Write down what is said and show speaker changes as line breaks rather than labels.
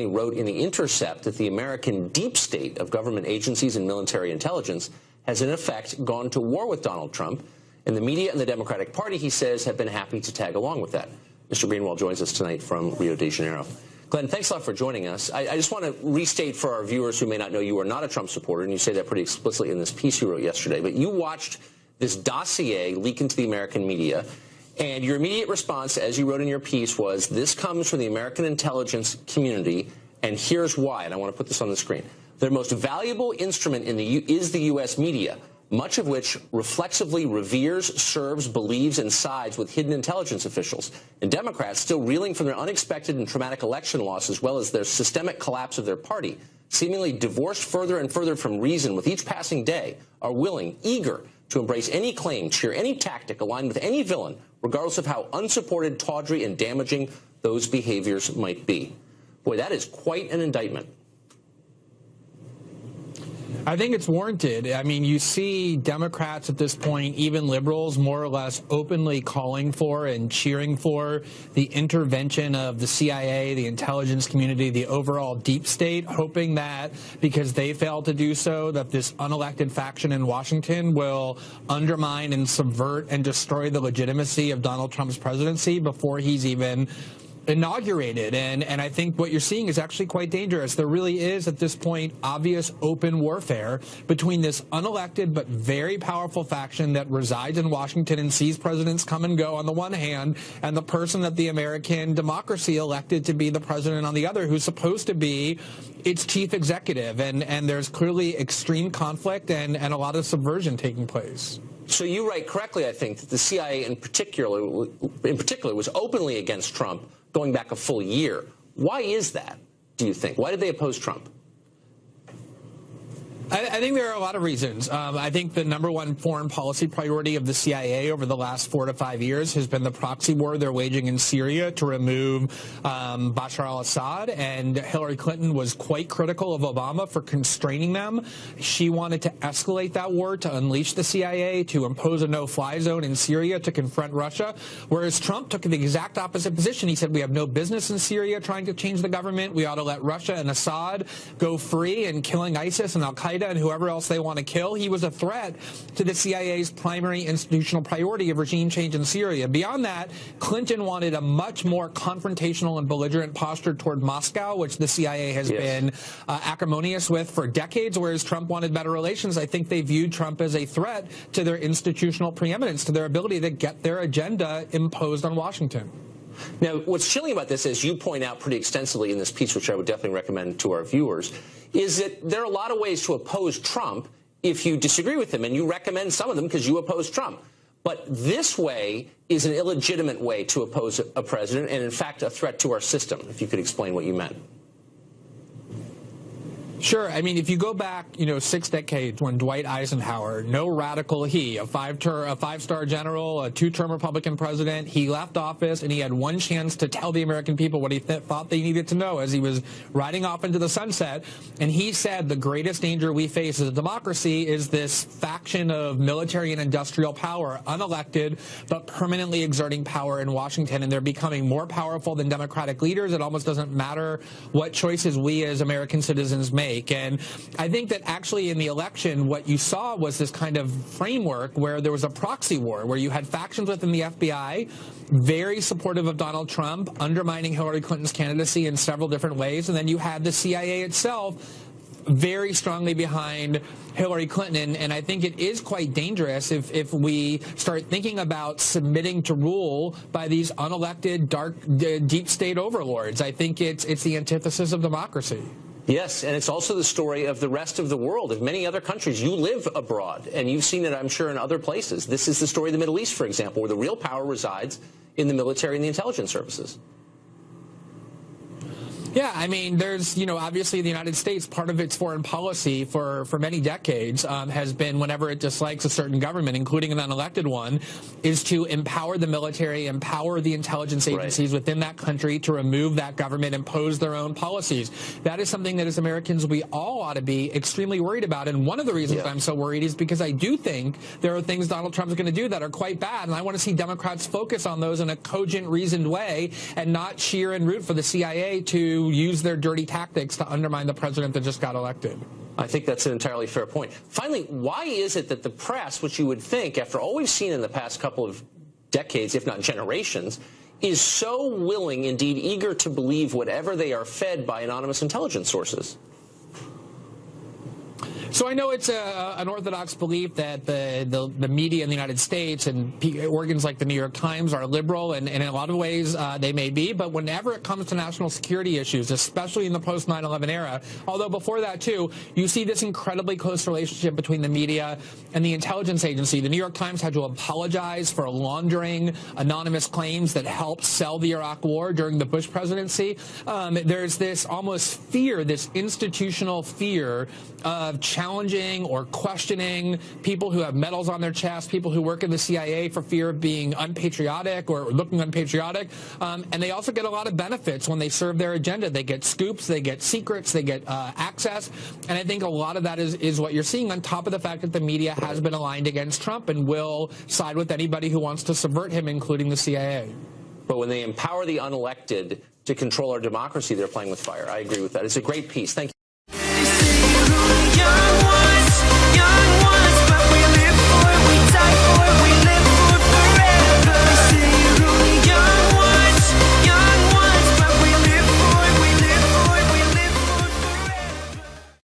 recently wrote in The Intercept that the American deep state of government agencies and military intelligence has, in effect, gone to war with Donald Trump. And the media and the Democratic Party, he says, have been happy to tag along with that. Mr. Greenwald joins us tonight from Rio de Janeiro. Glenn, thanks a lot for joining us. I just want to restate for our viewers who may not know you are not a Trump supporter, and you say that pretty explicitly in this piece you wrote yesterday. But you watched this dossier leak into the American media, and your immediate response, as you wrote in your piece, was, this comes from the American intelligence community, and here's why. And I want to put this on the screen. Their most valuable instrument is the U.S. media, much of which reflexively reveres, serves, believes, and sides with hidden intelligence officials. And Democrats, still reeling from their unexpected and traumatic election loss, as well as their systemic collapse of their party, seemingly divorced further and further from reason with each passing day, are willing, eager, to embrace any claim, cheer any tactic, align with any villain, regardless of how unsupported, tawdry, and damaging those behaviors might be. Boy, that is quite an indictment.
I think it's warranted. I mean, you see Democrats at this point, even liberals, more or less openly calling for and cheering for the intervention of the CIA, the intelligence community, the overall deep state, hoping that because they failed to do so, that this unelected faction in Washington will undermine and subvert and destroy the legitimacy of Donald Trump's presidency before he's even inaugurated. And I think what you're seeing is actually quite dangerous. There really is, at this point, obvious open warfare between this unelected but very powerful faction that resides in Washington and sees presidents come and go on the one hand, and the person that the American democracy elected to be the president on the other, who's supposed to be its chief executive. And there's clearly extreme conflict and a lot of subversion taking place.
So you write correctly, I think, that the CIA in particular was openly against Trump going back a full year. Why is that, do you think? Why did they oppose Trump?
I think there are a lot of reasons. I think the number one foreign policy priority of the CIA over the last 4 to 5 years has been the proxy war they're waging in Syria to remove Bashar al-Assad, and Hillary Clinton was quite critical of Obama for constraining them. She wanted to escalate that war, to unleash the CIA, to impose a no-fly zone in Syria to confront Russia, whereas Trump took the exact opposite position. He said we have no business in Syria trying to change the government. We ought to let Russia and Assad go free and killing ISIS and al-Qaeda and whoever else they want to kill. He was a threat to the CIA's primary institutional priority of regime change in Syria. Beyond that, Clinton wanted a much more confrontational and belligerent posture toward Moscow, which the CIA has been acrimonious with for decades, whereas Trump wanted better relations. I think they viewed Trump as a threat to their institutional preeminence, to their ability to get their agenda imposed on Washington.
Now, what's chilling about this, as you point out pretty extensively in this piece, which I would definitely recommend to our viewers, is that there are a lot of ways to oppose Trump if you disagree with him, and you recommend some of them because you oppose Trump. But this way is an illegitimate way to oppose a president and, in fact, a threat to our system, if you could explain what you meant.
Sure. I mean, if you go back, 6 decades when Dwight Eisenhower, no radical he, a five-star general, a 2-term Republican president, he left office and he had one chance to tell the American people what he thought they needed to know as he was riding off into the sunset. And he said the greatest danger we face as a democracy is this faction of military and industrial power, unelected, but permanently exerting power in Washington. And they're becoming more powerful than democratic leaders. It almost doesn't matter what choices we as American citizens make. And I think that actually in the election, what you saw was this kind of framework where there was a proxy war, where you had factions within the FBI, very supportive of Donald Trump, undermining Hillary Clinton's candidacy in several different ways, and then you had the CIA itself very strongly behind Hillary Clinton. And I think it is quite dangerous if we start thinking about submitting to rule by these unelected, deep state overlords. I think it's the antithesis of democracy.
Yes, and it's also the story of the rest of the world, of many other countries. You live abroad, and you've seen it, I'm sure, in other places. This is the story of the Middle East, for example, where the real power resides in the military and the intelligence services.
Yeah, I mean, there's, obviously the United States, part of its foreign policy for many decades has been, whenever it dislikes a certain government, including an unelected one, is to empower the military, empower the intelligence agencies within that country to remove that government, impose their own policies. That is something that as Americans we all ought to be extremely worried about. And one of the reasons I'm so worried is because I do think there are things Donald Trump is going to do that are quite bad. And I want to see Democrats focus on those in a cogent, reasoned way and not cheer and root for the CIA to to use their dirty tactics to undermine the president that just got elected.
I think that's an entirely fair point. Finally, why is it that the press, which you would think, after all we've seen in the past couple of decades, if not generations, is so willing, indeed eager to believe whatever they are fed by anonymous intelligence sources?
So I know it's an orthodox belief that the media in the United States and organs like the New York Times are liberal, and in a lot of ways they may be, but whenever it comes to national security issues, especially in the post 9/11 era, although before that too, you see this incredibly close relationship between the media and the intelligence agency. The New York Times had to apologize for laundering anonymous claims that helped sell the Iraq War during the Bush presidency. There's this almost fear, this institutional fear of challenging or questioning people who have medals on their chest, people who work in the CIA for fear of being unpatriotic or looking unpatriotic. And they also get a lot of benefits when they serve their agenda. They get scoops, they get secrets, they get access. And I think a lot of that is what you're seeing, on top of the fact that the media has been aligned against Trump and will side with anybody who wants to subvert him, including the CIA.
But when they empower the unelected to control our democracy, they're playing with fire. I agree with that. It's a great piece. Thank you.
Young ones.